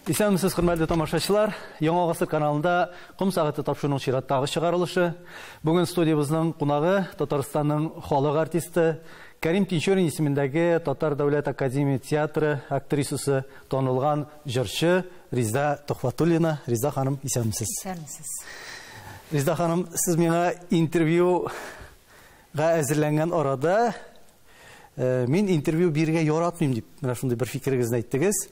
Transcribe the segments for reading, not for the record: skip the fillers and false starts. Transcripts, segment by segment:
Исәнмесез, хөрмәтле тамашачылар. Яңа гасыр каналында Ком сәгате тапшыруның чираттагы чыгарылышы. Бүген студиябызның кунагы Татарстанның халык артисты Кәрим Тинчурин исемендәге Татар дәүләт академия театры актрисасы, танылган җырчы Риза Тохватуллина. Риза ханым, исәнмесез. Исәнмесез. Риза ханым, сез миңа интервьюга әзерләнгән арада мин интервью бирергә яратмыйм дип, менә шундый бер фикерегезне әйттегез.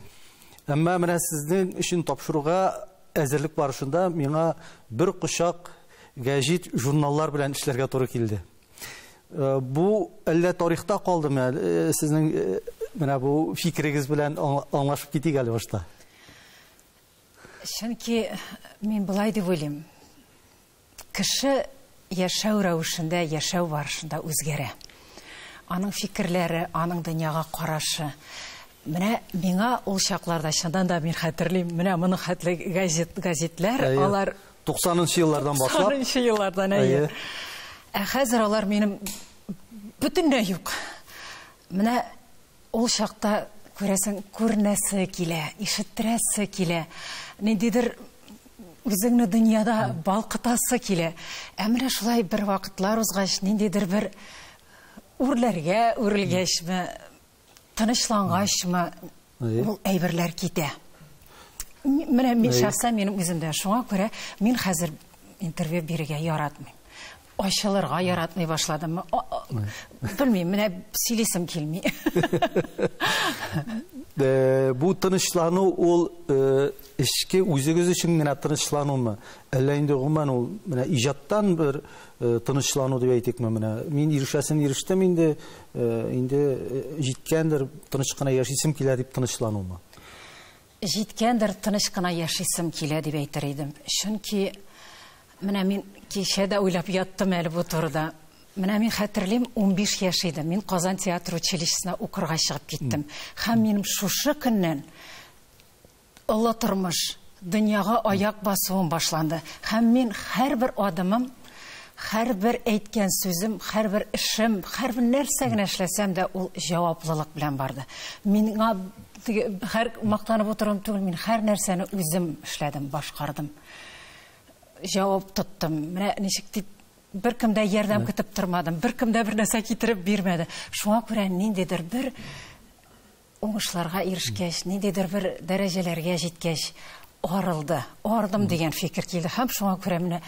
Әмма менә сезнең өчен тапшыруга әзерлек барышында миңа бер кочак гәҗит журналлар белән эшләргә туры килде. Бу әллә тарихта калдымы? Сезнең менә бу фикерегез белән аңлашып китик әле башта. Чөнки мин булай дип уйлыйм. Кеше яшәү рәвешендә, яшәү барышында үзгәрә. Аның фикерләре, аның дөньяга карашы. Менә миңа ул чакларда чыннан да мин хәтерлим. Менә моны хәтле газетләр, алар 90-нчы еллардан башлап. 90-нчы еллардан әйе. Хәзер алар минем бөтенләй юк. Менә ул чакта күрәсең, күрнәсе килә, ишеттерәсе килә. Ниндидер үзеңне дөньяда балкытасы килә. Менә шулай бер вакытлар узгач, ниндидер бер үрләргә үрелгәчме, тынычлангачмы, ул әйберләр китә. Менә мин шәхсән минем үземдә шуңа күрә мин хәзер интервью бирергә яратмыйм. Ачылырга яратмый башладым. Белмим, менә сөйлисем килми. Бу тынычлану ул эшкә үзегез өчен генә тынычланумы? Әллә инде гомумән ул менә иҗаттан бер тынычлану дип әйтикме? Менә мин ирештем инде җиткәндер, тыныч кына яшисем килә дип тынычланумы? Җиткәндер, тыныч кына яшисем килә дип әйтер идем. Чөнки менә мин кичәдә уйлап яттым әле бу турыда. Менә мин хәтерлим, 15 яшь идем. Мин Казан театр училищесына укырга чыгып киттем. Һәм минем шушы көннән олы тормыш, дөньяга аяк басуым башланды. Һәм мин һәрбер адымым, һәрбер әйткән сүзем, һәрбер эшем, һәрбер нәрсә генә эшләсәм дә ул җаваплылык белән барды. Миңа һәр мактанып утырам түгел, мин һәр нәрсәне үзем эшләдем, башкардым. Җавап тоттым. Менә ничек дип беркем дә ярдәм көтеп тормадым. Беркем дә бер нәрсә китереп бирмәде. Шуңа күрә ниндидер бер уңышларга ирешкәч, ниндидер бер дәрәҗәләргә җиткәч, арылдым дигән фикер килде. Һәм шуңа күрә менә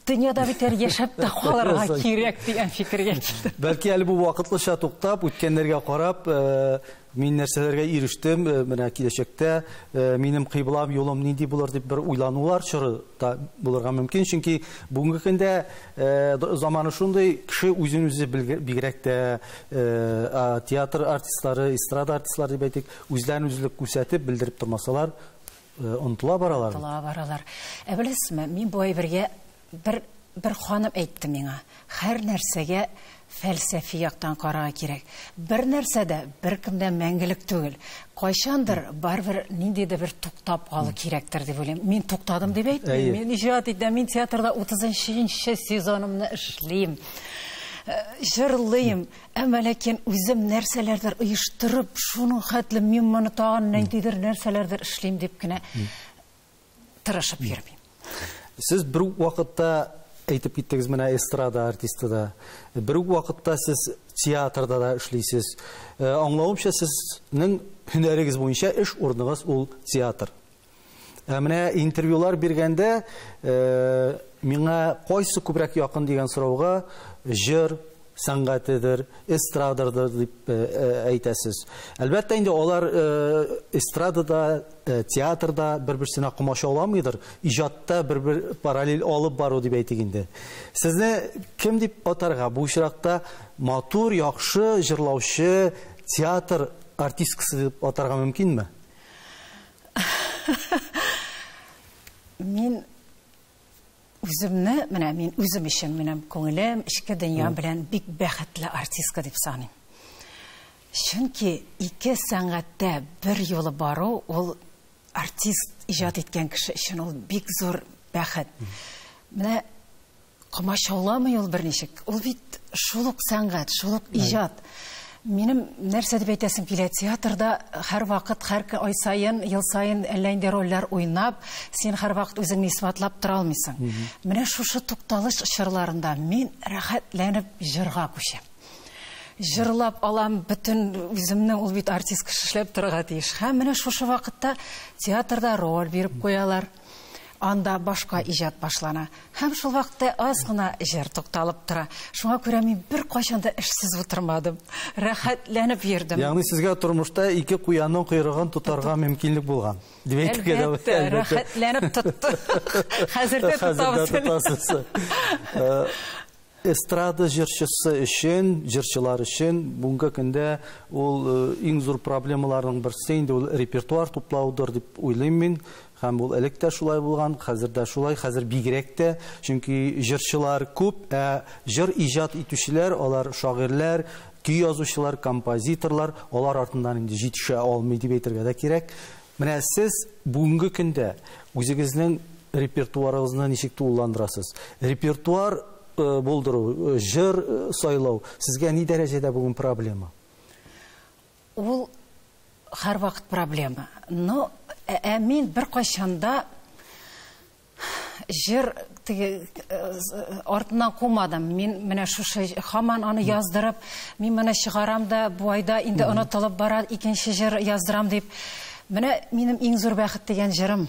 дөньяда битәр яшәп тә калырга кирәк дигән фикергә килде. Бәлки әле бу вакытлыча туктап, үткәннәргә карап, мин нәрсәләргә ирештем, менә киләчәктә минем кыйблам юлым нинди булыр дип бер уйланулар чоры да булырга мөмкин. Чөнки бүгенге көндә заманы шундый, кеше үзен үзе бигрәк тә театр артистлары, эстрада артистлары дип әйтик, үзләрен үзлек күрсәтеп белдереп тормасалар, онтыла баралар. Белесезме, мин бу әйбергә бер ханым әйтте миңа. Һәр нәрсәгә фәлсәфи яктан карарга кирәк. Бер нәрсәдә беркемдә мәңгелек түгел. Кайчандыр барбер ниндидер бер туктап калу кирәктер дип уйлыйм. Мин туктадым дип әйтмим. Мин иҗат итәм, мин театрда 30-нчы сезонымны эшлим. Җырлыйм, әмма ләкин үзем нәрсәләрдер оештырып, шуның хәтле мин моны тагын ниндидер нәрсәләрдер эшлим дип кенә тырышып йөрмим. Сез бер вакытта әйтеп киттегез, менә эстрада артисты да. Бер вакытта сез театрда да эшлисез. Аңлавымча, сезнең һөнәрегез буенча эш урыныгыз ул театр. Менә интервьюлар биргәндә миңа кайсы күбрәк якын дигән сорауга җыр, сәнгатедер, эстрададыр дип әйтәсез. Әлбәттә инде алар эстрадада, театрда бер-берсенә комачауламыйдыр. Иҗатта бер параллель алып бару дип әйтик инде. Сезне кем дип атарга? Бу очракта матур, яхшы җырлаучы театр артисткасы дип атарга мөмкинме? Мин үземне, менә мин үзем өчен минем күңелем, ичке дөньям белән бик бәхетле артистка дип саныйм. Чөнки ике сәнгатьтә бер юлы бару, ул артист иҗат иткән кеше өчен ул бик зур бәхет. Менә комачауламый ул берничек. Ул бит шул ук сәнгать, шул ук иҗат. Минем нәрсә дип әйтәсем килә, театрда һәр вакыт, һәр ай сайын, ел сайын әллә инде рольләр уйнап, син һәр вакыт үзеңне исбатлап тора алмыйсың. Менә шушы тукталыш чорларында мин рәхәтләнеп җырга күчәм. Җырлап алам, бөтен үземне ул бит артист кеше эшләп торырга тиеш. Һәм менә шушы вакытта театрда роль биреп куялар. Анда башка иҗат башлана. Һәм шул вакытта аз гына җыр тукталып тора. Шуңа күрә мин бер кайчан да эшсез утырмадым. Рәхәтләнеп йөрдем. Ягъни сезгә тормышта ике куянның койрыгын тутарга мөмкинлек булган. Дип әйтергә дә Әлбәттә, рәхәтләнеп тотты. Хәзер дә тотасыз. Эстрада җырчысы өчен, җырчылар өчен бүгенге көндә ул иң зур проблемаларның берсе инде ул репертуар туплаудыр дип уйлыйм мин. Һәм ул элек тә шулай булган, хәзер дә шулай, хәзер бигрәк тә, чөнки җырчылар күп, җыр иҗат итүчеләр, алар шагыйрьләр, көй язучылар, композиторлар, алар артыннан инде җитешә алмый дип әйтергә дә кирәк. Менә сез бүгенге көндә үзегезнең репертуарыгызны ничек тулыландырасыз? Репертуар булдыру, җыр сайлау сезгә ни дәрәҗәдә бүген проблема? Ул һәр вакыт проблема. Но мин бер кайчанда җыр артыннан кумадым. Мин менә шушы һаман аны яздырып, мин менә чыгарам да бу айда инде онытылып бара, икенче җыр яздырам дип. Менә минем иң зур бәхет дигән җырым.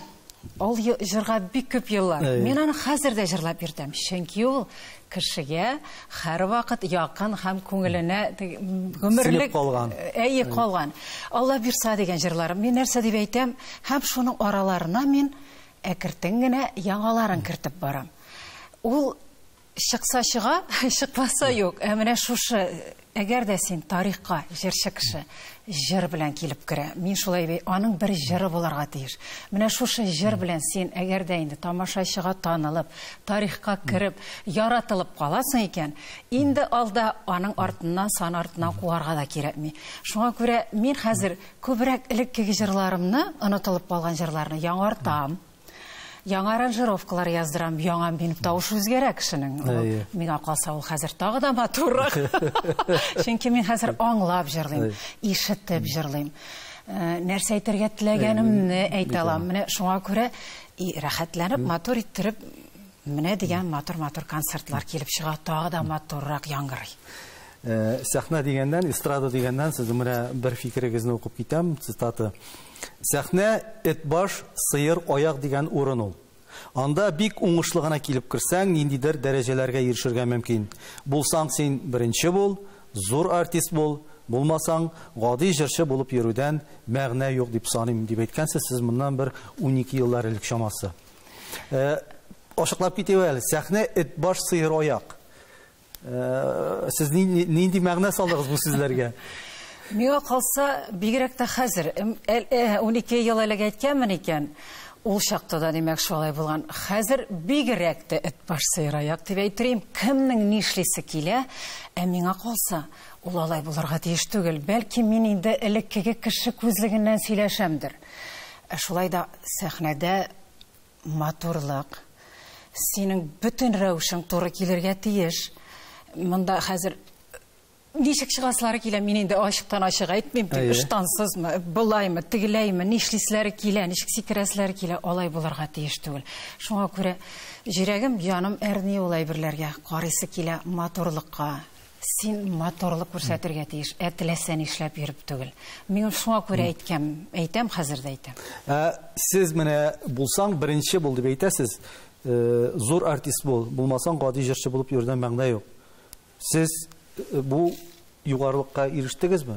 Ул җырга бик күп еллар. Мин аны хәзер дә җырлап бирдем. Чөнки ул кешегә һәр вакыт якын һәм күңеленә гомерлек калган. Алла бирса дигән җырларым. Мин нәрсә дип әйтәм, һәм шуның араларына мин әкертен генә яңаларын кертеп барам. Ул чыкса чыга, чыкмаса юк. Менә шушы, әгәр дә син тарихка җырчы кеше җыр белән килеп керә, мин шулай аның бер җыры булырга тиеш. Менә шушы җыр белән син әгәр дә инде тамашачыга танылып, тарихка кереп, яратылып каласың икән, инде алда аның артыннан, сан артыннан куарга да кирәкми. Шуңа күрә мин хәзер күбрәк элекке җырларымны, онытылып калган җырларны яңартам. Яңа аранжировкалар яздырам, яңа минем тавыш үзгәрә кешенең. Миңа калса ул хәзер тагы да матуррак. Чөнки мин хәзер аңлап җырлыйм, ишетеп җырлыйм. Нәрсә әйтергә теләгәнемне әйтә алам. Менә шуңа күрә рәхәтләнеп, матур иттереп, менә дигән матур концертлар килеп чыга, тагы да матуррак яңгырый. Сәхнә дигәндән, эстрада дигәндән сез менә бер фикерегезне укып китәм, цитаты. Сәхнә эт баш, сыер аяк дигән урын ул. Анда бик уңышлы гына килеп керсәң, ниндидер дәрәҗәләргә ирешергә мөмкин. Булсаң син беренче бул, зур артист бул, булмасаң гади җырчы булып йөрүдән мәгънә юк дип саныйм дип әйткәнсез сез моннан бер 12 еллар элек чамасы. Ашыклап китәбез әле. Сәхнә эт баш, сыер аяк. Сез нинди мәгънә салдыгыз бу сүзләргә? Миңа калса, бигрәк тә хәзер 12 ел элек әйткәнмен икән, ул чакта да димәк шулай булган. Хәзер бигрәк тә эт баш, сыер аяк дип әйтерим, кемнең нишлисе килә, миңа калса, ул алай булырга тиеш түгел. Бәлки мин инде элеккеге кеше күзлегеннән сөйләшәмдер. Шулай да сәхнәдә матурлык, синең бөтен рәвешең туры килергә тиеш. Монда хәзер ничек чыгасылары килә, мин инде ачыктан ачык әйтмим, ыштансызмы, булаймы, тигеләйме, нишлисләре килә, ничек сикерәсләре килә, алай булырга тиеш түгел. Шуңа күрә җөрәгем, җаным әрни улай берләргә карыйсы килә матурлыкка. Син матурлык күрсәтергә тиеш, теләсә нишләп йөреп түгел. Мин шуңа күрә әйтәм, хәзер дә әйтәм. Сез менә булсаң беренче бул дип әйтәсез, зур артист бул, булмасаң гади җырчы булып йөрүдән мәгънә юк. Сез бу югарылыкка ирештегезме?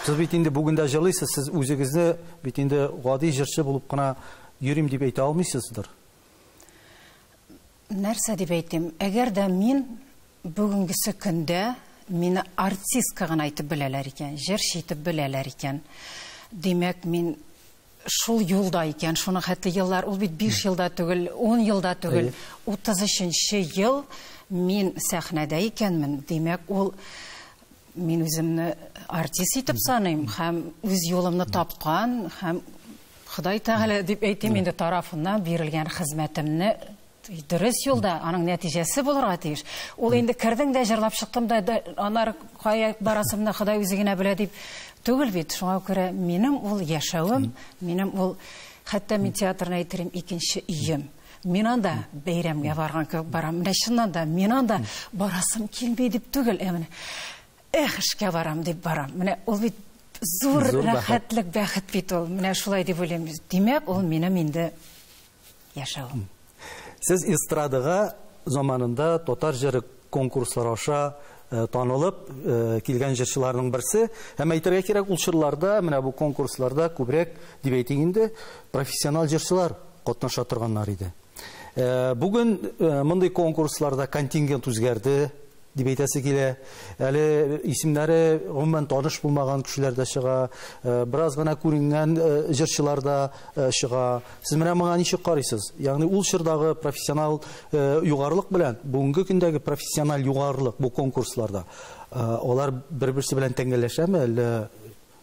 Сез бит инде бүген дә җырлыйсыз, сез үзегезне бит инде гади җырчы булып кына йөрим дип әйтә алмыйсыздыр. Нәрсә дип әйтим? Әгәр дә мин бүгенгесе көндә мине артистка гына әйтеп беләләр икән, җырчы итеп беләләр икән. Димәк, мин шул юлда икән, шуның хәтле еллар, ул бит 5 елда түгел, 10 елда түгел, 33-нче ел мин сәхнәдә икәнмен. Димәк, ул мин үземне артист итеп саныйм, һәм үз юлымны тапкан, һәм Ходай Тәгалә дип әйтим инде тарафыннан бирелгән хезмәтемне дөрес юлда, аның нәтижәсе булырга тиеш. Ул инде кирдең дә җырлап чыктым да, анар кая барасымны Ходай үзе генә белә дип түгел бит. Шуңа күрә минем ул яшәвем, минем ул хәтта мен театрны әйтерем икенче өем. Мин анда бәйрәмгә барган кебек барам. Менә чыннан да мин анда барасым килмәй дип түгел, менә эшкә барам дип барам. Менә ул бит зур рәхәтлек, бәхет бит ул. Менә шулай дип уйлыйм. Димәк, ул минем инде яшәвем. Сез эстрадага заманында татар җыры конкурслары аша танылып килгән җырчыларның берсе. Һәм әйтергә кирәк, ул чырларда, менә бу конкурсларда күбрәк дип әйтик инде, профессионал җырчылар катнаша торганнар иде. Бүген мондый конкурсларда контингент үзгәрде дип әйтәсе килә. Әле исемнәре гомумән таныш булмаган кешеләр дә чыга, бераз гына күренгән җырчылар да чыга. Сез менә моңа ничек карыйсыз? Ягъни ул чордагы профессионал югарлык белән бүгенге көндәге профессионал югарлык бу конкурсларда алар бер-берсе белән тәңгәләшәме, әллә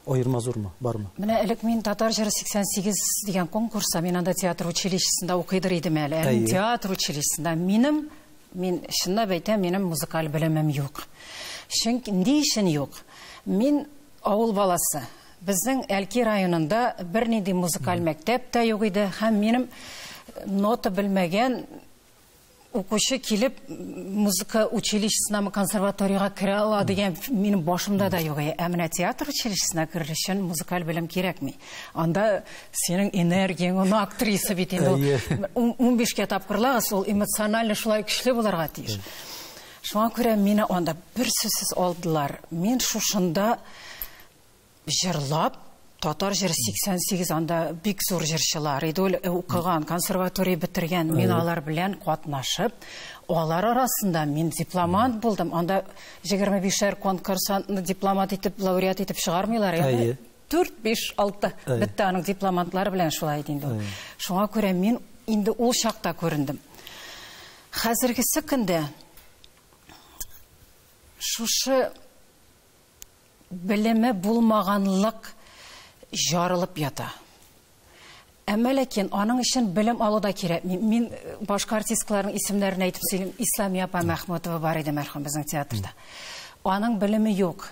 аерма зурмы, бармы? Менә элек мин Татар җыры 88 дигән конкурста, мин анда театр училищесында укыйдыр идем әле. Театр училищесында мин чынлап әйтәм, минем музыкаль белемем юк. Чөнки ни өчен юк? Мин авыл баласы. Безнең Әлки районында бернинди музыкаль мәктәп тә юк иде, һәм минем нота белмәгән укучы килеп музыка училищесына, консерваторияга керә ала дигән минем башымда да юк. Менә театр училищесына керер өчен музыкаль белем кирәкми. Анда синең энергияң, аны актриса бит инде. 15 тапкырлагыз, ул эмоциональ шулай көчле булырга тиеш. Шуңа күрә мине анда бер сүзсез алдылар. Мин шушында җырлап, Татар җыры 88 анда бик зур җырчылар иде, укыган, консерватория бетергән, мин алар белән катнашып, алар арасында мин дипломант булдым. Анда 25-шәр конкурсантны дипломат итеп, лауреат итеп чыгармыйлар. 4, 5, 6 бетте аның дипломантлары белән шулай иде инде. Шуңа күрә мин инде ул чакта күрендем. Хәзергесе көндә шушы белеме булмаганлык жарылып ята. Әмма ләкин аның өчен белем алуда кирәк. Мин башка артисткаларның исемнәрен әйтеп сөйлим. Исламия апа Мәхмүтова бар иде мәрхүм безнең театрда. Аның белеме юк.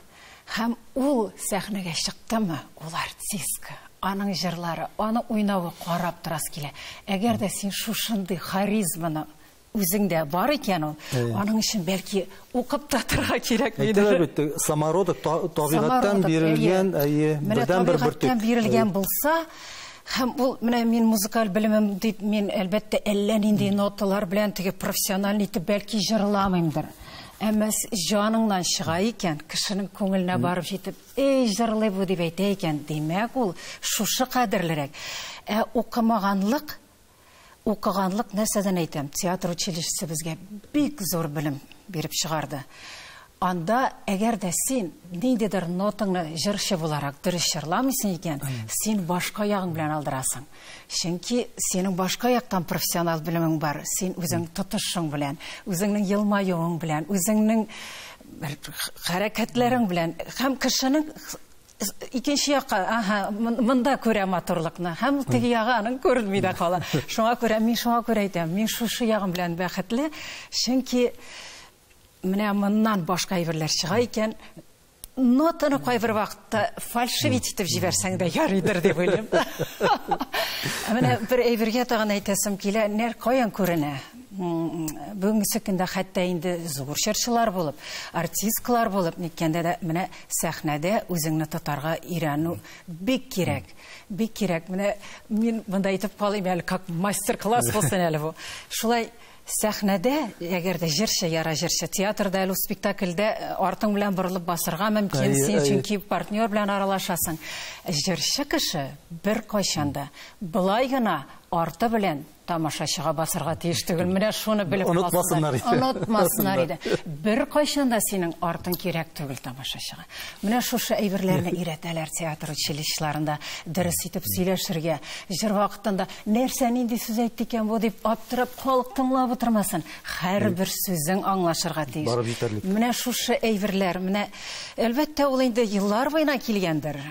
Һәм ул сәхнәгә чыктымы, ул артистка. Аның җырлары, аны уйнавы карап торас килә. Әгәр дә син шушындый харизманы үзеңдә бар икән, аның өчен бәлки укып та торырга кирәк иде. Әйтәләр, самородок табигатьтән бирелгән, бердән-бер табигатьтән бирелгән булса, һәм ул менә мин музыкаль белемем дип, мин әлбәттә әллә нинди ноталар белән теге профессиональ итеп бәлки җырламыймдыр. Әмма җаныңнан чыга икән, кешенең күңеленә барып җитеп, "Эй, җырлый бу" дип әйтә икән, димәк ул шушы кадерлерәк. Укыганлык нәрсәдән әйтәм? Театр училищесы безгә бик зур белем биреп чыгарды. Анда әгәр дә син ниндидер нотаңны җырчы буларак дөрес җырламыйсың икән, син башка ягың белән алдырасың. Чөнки синең башка яктан профессионал белемең бар. Син үзең тотышың белән, үзеңнең елмаюың белән, үзеңнең хәрәкәтләрең белән һәм кешенең икенче якка, монда күрә матурлыкны, һәм теге ягы аның күренми дә кала. Шуңа күрә әйтәм, мин шушы ягым белән бәхетле, чөнки менә моннан башка әйберләр чыга икән, нотаны кайбер вакытта фальшивит итеп җибәрсәң дә ярыйдыр дип уйлыйм. Менә бер әйбергә тагын әйтәсем килә, нәр каян күренә? Бүгенге көндә хәтта инде зур җырчылар булып, артисткалар булып, никәндә дә менә сәхнәдә үзеңне тотарга өйрәнү бик кирәк. Бик кирәк. Менә мин монда әйтеп калыйм әле, как мастер-класс булсын әле бу. Шулай сәхнәдә, әгәр дә җырчы, яра җырчы, театрда әле спектакльдә артың белән борылып басырга мөмкин, син чөнки партнер белән аралашасың. Җырчы кеше бер кайчанда былай гына арты белән тамашачыга басырга тиеш түгел. Менә шуны белеп онытмасыннар иде. Бер кайчанда синең артың кирәк түгел тамашачыга. Менә шушы әйберләрне өйрәтәләр театр училищеларында, дөрес итеп сөйләшергә, җыр вакытында нәрсә нинди сүз әйтте икән бу дип аптырап халык тыңлап утырмасын. Һәрбер сүзең аңлашырга тиеш. Менә шушы әйберләр, менә әлбәттә ул инде еллар буена килгәндер.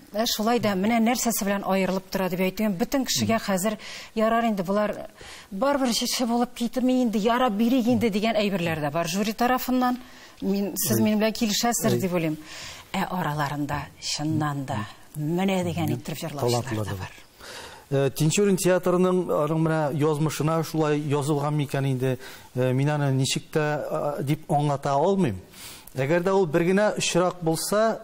Шулай да менә нәрсәсе белән аерылып тора дип әйтәм. Бөтен кешегә хәзер ярар инде булар барбер җитше булып китми инде, ярап бирик инде дигән әйберләр дә бар жюри тарафыннан. Сез минем белән килешәсез дип уйлыйм. Араларында чыннан да менә дигән итеп җырлаучылар да бар. Тинчурин театрының менә язмышына шулай язылган микән инде, мин аны ничек тә дип аңлата алмыйм. Әгәр дә ул бер генә очрак булса,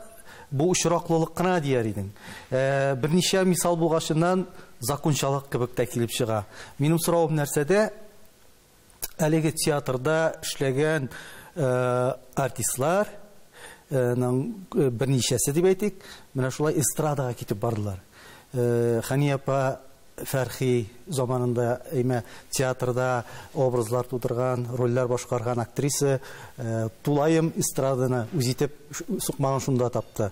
бу очраклылык кына дияр идең. Берничә мисал булгачыннан закончалык кебек тә килеп чыга. Минем соравым нәрсәдә, әлеге театрда эшләгән артистлар берничәсе дип әйтик, менә шулай эстрадага китеп бардылар. Хәния апа Фәрхи заманында театрда образлар тудырган, рольләр башкарган актриса тулайым эстраданы үз итеп сукмаган шунда тапты.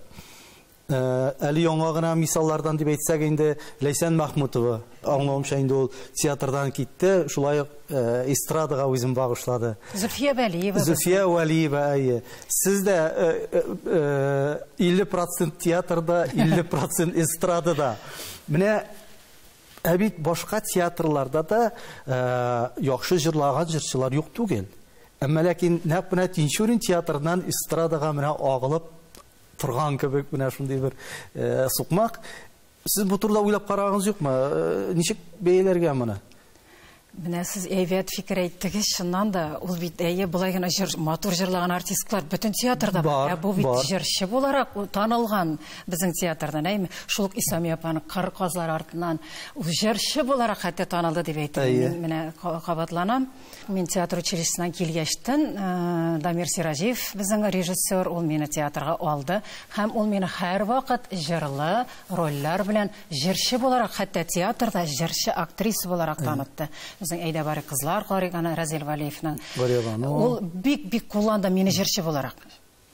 Әле яңа гына мисаллардан дип әйтсәк инде Ләйсән Мәхмүтова, аңлавымча инде ул театрдан китте, шулай эстрадага үзен багышлады. Зөлфия Вәлиева, сез дә 50% театрда, 50% эстрадада. Менә бит башка театрларда да яхшы җырлаган җырчылар юк түгел. Әмма ләкин нәкъ менә Тинчурин театрыннан эстрадага менә агылып торган кебек менә шундый бер сукмак. Сез бу турыда уйлап карагыз юкмы? Ничек бәяләргә моны? Менә сез әйбәт фикер әйттегез, чыннан да ул бит булай гына матур җырлаган артистлар бөтен театрда бар. Бу бит җырчы буларак танылган безнең театрдан, әйме? Шул Исами апаны кыр казлар артыннан ул җырчы буларак хәтта танылды дип әйтәм. Менә кабатланам. Мин театр училищесынан килгәчтен Дамир Сиражиев безнең режиссер, ул мине театрга алды һәм ул мине һәр вакыт җырлы рольләр белән җырчы буларак, хәтта театрда җырчы актриса буларак танытты. Безнең әйдә бары кызлар карыганы Разил Валиевның. Ул бик кулланды мине җырчы буларак.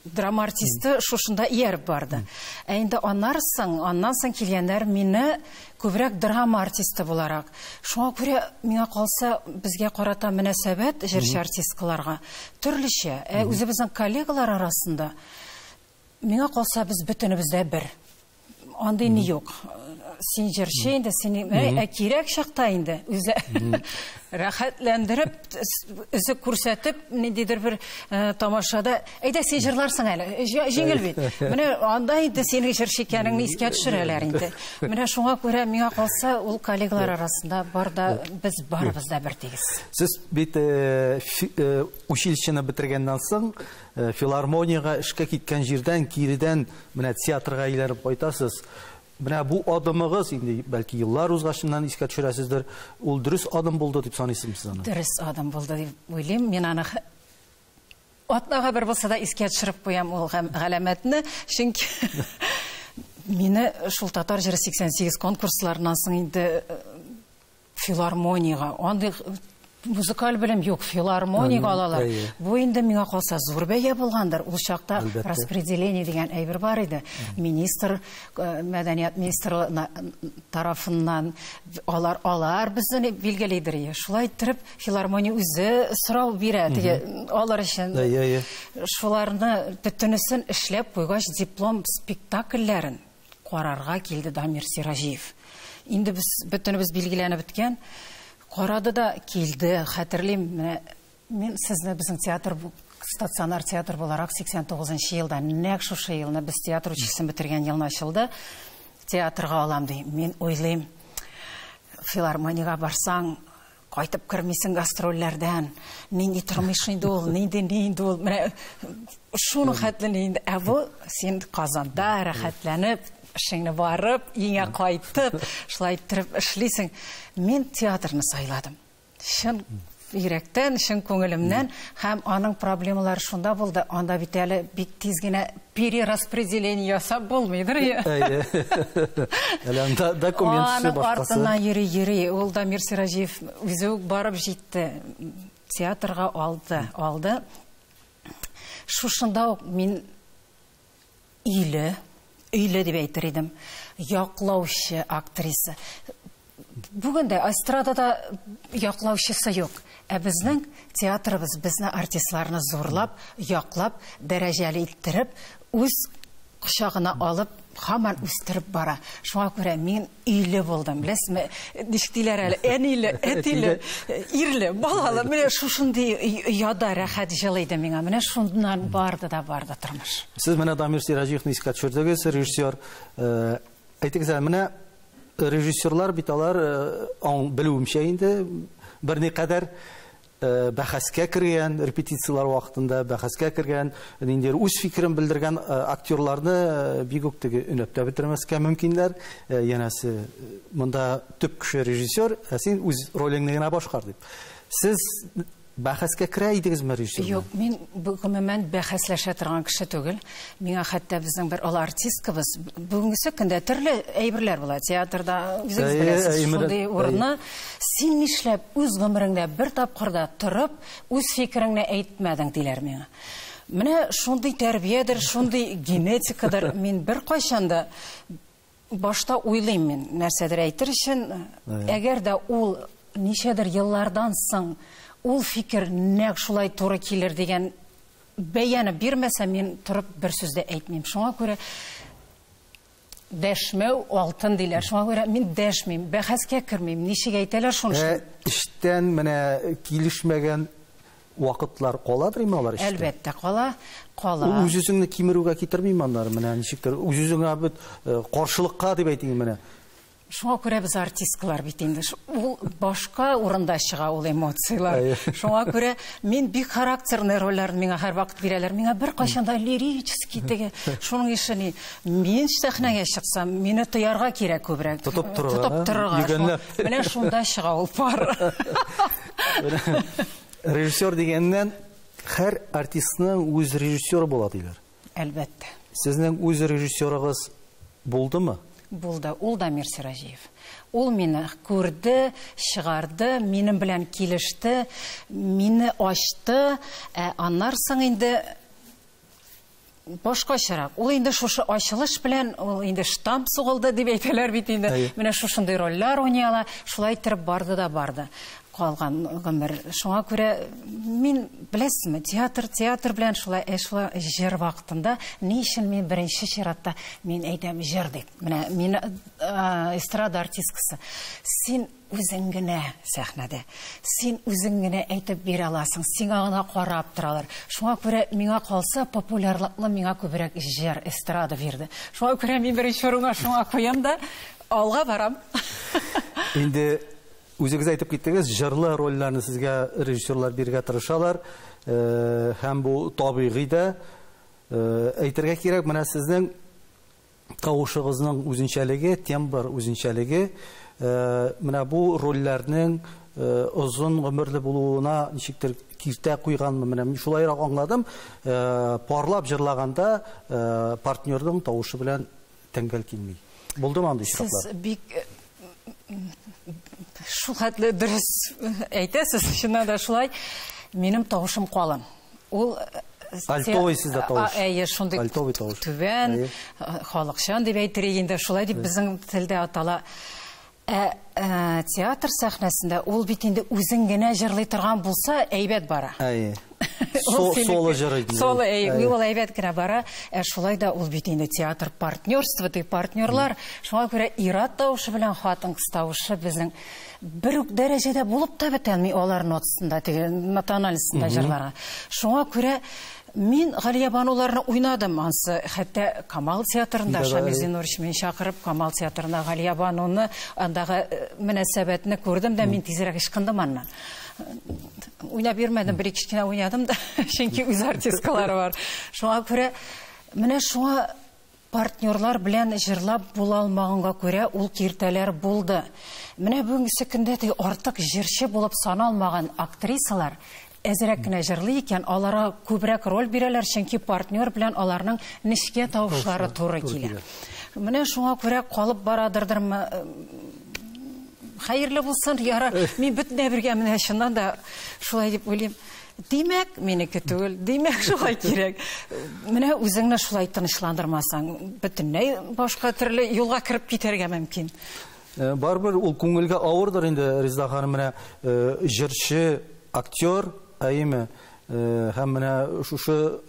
Драма артисты шушында ияреп барды. Инде аннан соң килгәннәр мине күбрәк драма артисты буларак. Шуңа күрә миңа калса безгә карата мөнәсәбәт җырчы артисткаларга төрлечә. Үзебезнең коллегалар арасында миңа калса без бөтенебез дә бер. Андый ни юк. Син җырчы инде, син кирәк чакта инде үзе рәхәтләндереп, үзе күрсәтеп, ниндидер бер тамашада, әйдә син җырларсың әле, җиңел бит. Менә анда инде синең җырчы икәнеңне искә төшерәләр инде. Менә шуңа күрә миңа калса ул коллегалар арасында бар да без барыбыз да бер тигез. Сез бит училищены бетергәннән соң филармониягә эшкә киткән җирдән киридән менә театрга әйләнеп кайтасыз. Менә бу адымыгыз инде бәлки еллар узгачыннан искә төшерәсездер. Ул дөрес адым булды дип саныйсызмы сез аны? Дөрес адым булды дип уйлыйм. Мин аны атнага бер булса да искә төшереп куям ул галәмәтне, чөнки мине шул татар җыры 88 конкурсларыннан соң инде филармониягә, андый музыкаль белем юк, филармониягә алалар. Бу инде миңа калса зур бәя булгандыр. Ул чакта распределение дигән әйбер бар иде. Министр, мәдәният министры тарафыннан алар безне билгелидер. Шулай итеп филармония үзе сорау бирә алар өчен. Шуларны бөтенесен эшләп куйгач диплом спектакльләрен карарга килде Дамир Сиражиев. Инде без бөтенебез билгеләнеп беткән. Карады да килде, хәтерлим, мин сезне безнең театр, стационар театр буларак 89 елда, нәкъ шушы елны без театр училищесын бетергән елны ачылды, театрга алам ди. Мин уйлыйм, филармониягә барсаң, кайтып кермисең гастрольләрдән, нинди тормыш инде ул, нинди ул, менә шуны хәтле инде, бу син Казанда рәхәтләнеп эшеңне барып, иңә кайтып, шулай итеп эшлисең. Мин театрны сайладым. Шын йөрәктән, шын күңелемнән, һәм аның проблемалары шунда булды. Анда бит әле бик тиз генә перераспределение ясап булмыйдыр. Әле анда документы башкасы. Артыннан йөри, ул Дамир Сиражиев үзе барып җитте. Театрга алды. Шушында ук мин Өйле дип әйтер идем. Яклаучы актриса. Бүгенде эстрадада яклаучысы юк. Безнең театрыбыз безне артистларны зурлап, яклап, дәрәҗәле иттереп, үз құшағына алып, хаман үстіріп бара. Шуңа күрә мин үйлі болдым. Білесме, дишктилер әлі, әнейлі, әтейлі, ирлі, балалы. Мене шушынды яда рәхәт жылайды миңа. Мене шундан барды тұрмыш. Сіз мене Дамир Сиражиевны искә төшердегез, режиссер. Әйтегез, мене режиссерлар бит алар белүемчә инде берни кадәр бәхәскә кергән, репетициялар вакытында бәхәскә кергән, инде үз фикерен белдергән актерларны бик үк теге өнәптә бетермәскә мөмкиннәр. Янәсе монда төп кеше режиссер, син үз ролеңне генә башкар дип. Сез бәхәскә керә идегезме режиссер? Юк, мин гомумән бәхәсләшә торган кеше түгел. Миңа хәтта безнең бер олы артисткабыз бүгенге көндә төрле әйберләр була. Театрда үзегез беләсез, шундый урынны син нишләп үз гомереңдә бер тапкырда торып, үз фикереңне әйтмәдең диләр миңа. Менә шундый тәрбиядер, шундый генетикадыр. Мин бер кайчанда башта уйлыйм мин нәрсәдер әйтер өчен, әгәр дә ул ничәдер еллардан соң ул фикер нәк шулай туры килер дигән бәяне бирмәсә, мин торып бер сүз дә әйтмим. Шуңа күрә дәшмәү алтын диләр. Шуңа күрә мин дәшмим, бәхәскә кермим. Ничек әйтәләр шуны? Эштән менә килешмәгән вакытлар каладыр инде алар эштә. Әлбәттә кала. Үзеңне кимерүгә китермим аннар менә ничектер. Үзеңә бит каршылыкка дип әйтим менә. Шуңа күрә без артисткалар бит инде. Ул башка урында чыга ул эмоциялар. Шуңа күрә мин бик характерный рольләрне миңа һәр вакыт бирәләр. Миңа бер кайчанда лирический теге шуның ишени мин сәхнәгә чыксам, мине тоярга кирәк күбрәк. Тотып торырга. Менә шунда чыга ул пар. Режиссер дигәннән һәр артистның үз режиссеры була диләр. Әлбәттә. Сезнең үз режиссерыгыз булдымы? Булды. Ул Дамир Сиражиев. Ул мине күрде, чыгарды, минем белән килеште, мине ачты. Аннан соң инде башкачарак. Ул инде шушы ачылыш белән ул инде штамп сугылды дип әйтәләр бит инде. Менә шушындай рольләр уйныялар, шулай итеп барды да барды. Калган гомер. Шуңа күрә мин беләсезме, театр белән шулай җыр вакытында ни өчен мин беренче чиратта мин әйтәм җыр дип. Менә мин эстрада артисткасы. Син үзең генә сәхнәдә. Син үзең генә әйтеп бирә аласың. Сиңа гына карап торалар. Шуңа күрә миңа калса популярлыкны миңа күбрәк җыр, эстрада бирде. Шуңа күрә мин беренче урынга шуңа куям да алга барам. Инде үзегез әйтеп киттегез, җырлы рольләрне сезгә режиссерлар бирергә тырышалар, һәм бу табигый да. Әйтергә кирәк, менә сезнең тавышыгызның үзенчәлеге, тембр үзенчәлеге, менә бу рольләрнең озын гомерле булуына ничектер киртә куйганмы, менә мин шулайрак аңладым. Парлап җырлаганда партнерның тавышы белән тәңгәл килми. Булдымы андый чираклар? Сез бик шул хәтле дөрес әйтәсез, шунда да шулай. Минем тавышым калын. Ул альтовый сездә тавыш. Шундый альтовый тавыш. Түбән, халыкчан дип әйтер инде, шулай дип безнең телдә атала. Театр сәхнәсендә ул бит инде үзең генә җырлый торган булса, әйбәт бара. Соло җырлый. Соло әйбәт генә бара. Шулай да ул бит инде театр партнерство, партнерлар. Шуңа күрә ир-ат тавышы белән хатын-кыз тавышы безнең бер үк дәрәҗәдә булып та бетәлми алар нотасында, теге тональностында җырларга. Шуңа күрә мин Галия Бануларны уйнадым, ансы хәтта Камал театрында Шамил Зинурович мен чакырып, Камал театрында Галия Бануны андагы мөнәсәбәтне күрдем дә мин тизрәк ишкындым аннан. Уйнап бирмәдем, бер кичкенә уйнадым да, чөнки үз артисткалары бар. Шуңа күрә менә шуңа партнерлар белән җырлап була алмаганга күрә ул киртәләр булды. Менә бүгенге көндә артык җырчы булып саналмаган актрисалар әзрәк кенә җырлый икән, аларга күбрәк роль бирәләр, чөнки партнер белән аларның нечкә тавышлары туры килә. Менә шуңа күрә калып барадырдырмы? Хәерле булсын, яра. Мин бөтенләй бергә менә шуннан да шулай дип уйлыйм. Димәк, минеке түгел, димәк шулай кирәк. Менә үзеңне шулай тынычландырмасаң, бөтенләй башка төрле юлга кирип китәргә мөмкин. Барбер ул күңелгә авырдыр инде, Резда ханым, менә җырчы, актер, әйме, һәм менә шушы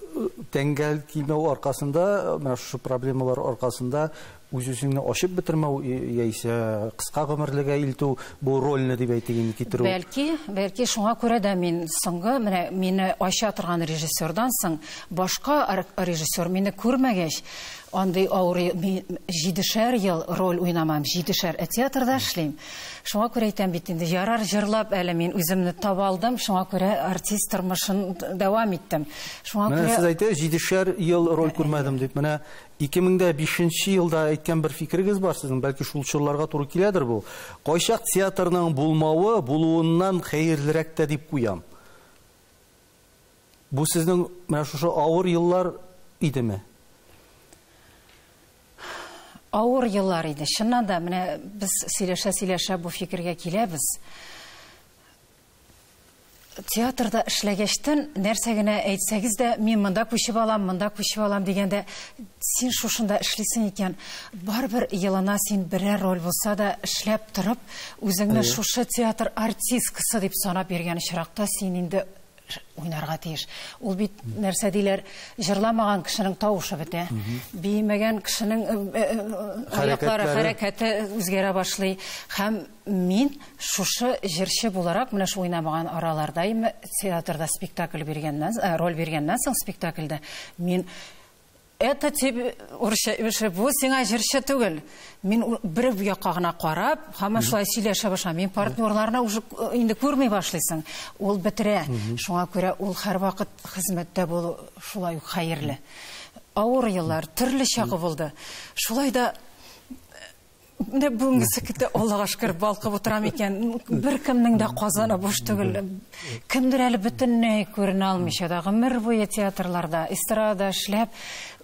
тәңгәл килмәү аркасында, менә шушы проблемалар аркасында үз-үзеңне ачып бетермәү яисә кыска гомерлегә илтү бу рольне дип әйтегән китерү. Бәлки шуңа күрә дә мин соңгы менә мине ача торган режиссердан соң башка режиссер мине күрмәгәч, андый авыр 7 ел роль уйнамам, 7 театрда эшлим. Шуңа күрә әйтәм бит инде ярар җырлап әле мин үземне таба алдым, шуңа күрә артист тормышын дәвам иттем. Шуңа күрә сез әйтә 7 ел роль күрмәдем дип. Менә 2005 елда әйткән бер фикерегез бар сезнең, бәлки шул чорларга туры киләдер бу. Кайчак театрның булмавы булуыннан хәерлерәк тә дип куям. Бу сезнең менә шушы авыр еллар идеме? Авыр еллар иде. Чыннан да менә без сөйләшә бу фикергә киләбез. Театрда эшләгәчтен нәрсә генә әйтсәгез дә, мин монда күчеп алам дигәндә, син шушында эшлисең икән, барбер елына син берәр роль булса да эшләп торып, үзеңне шушы театр артисткасы дип санап биргән очракта син инде уйнарга тиеш. Ул бит нәрсә диләр, җырламаган кешенең тавышы бетә. Биемәгән кешенең аяклары, хәрәкәте үзгәрә башлый. Һәм мин шушы җырчы буларак менә шу уйнамаган араларда театрда спектакль биргәннән, роль биргәннән соң спектакльдә мин это тебе бу сиңа җырчы түгел. Мин бер якка гына карап, һәм шулай сөйләшә башлам. Мин партнерларны уже инде күрми башлыйсың. Ул бетерә. Шуңа күрә ул һәрвакыт хезмәттә булу шулай ук хәерле. Авыр еллар төрле чагы булды. Шулай да менә бүгенге китә Аллага шөкер балкып утырам икән. Беркемнең дә казаны буш түгел. Кемдер әле бөтенләй күренә алмыйча да гомер буе театрларда, эстрада эшләп